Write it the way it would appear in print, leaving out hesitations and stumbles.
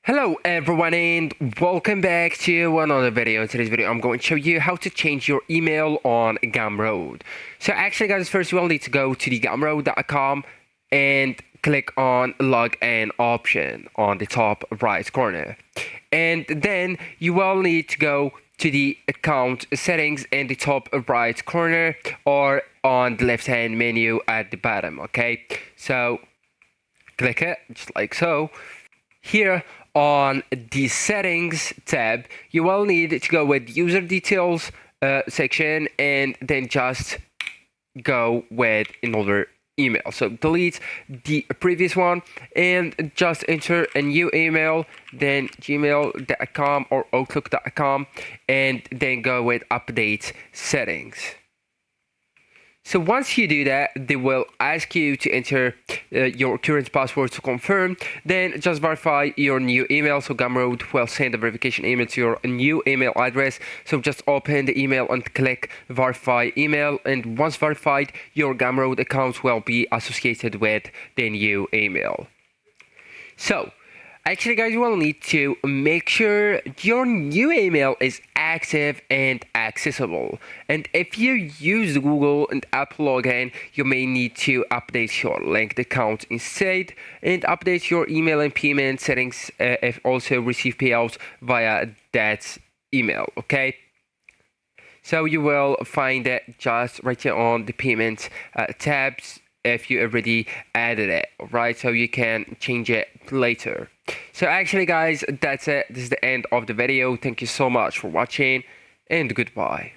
Hello everyone and welcome back to another video. In today's video I'm going to show you how to change your email on Gumroad. So actually guys, first you will need to go to the gumroad.com and click on login option on the top right corner. And then you will need to go to the account settings in the top right corner or on the left hand menu at the bottom. Okay, so click it just like so. Here on the settings tab, you will need to go with user details section and then just go with another email. So delete the previous one and just enter a new email, then gmail.com or outlook.com, and then go with update settings. So once you do that, they will ask you to enter your current password to confirm. Then just verify your new email. So Gumroad will send a verification email to your new email address. So just open the email and click verify email. And once verified, your Gumroad account will be associated with the new email. So actually guys, you will need to make sure your new email is active and accessible. And if you use Google and Apple login, you may need to update your linked account instead and update your email and payment settings if also receive payouts via that email. Okay, so you will find it just right here on the payment tabs if you already added it, right? So you can change it later. So actually guys, that's it. This is the end of the video. Thank you so much for watching and goodbye.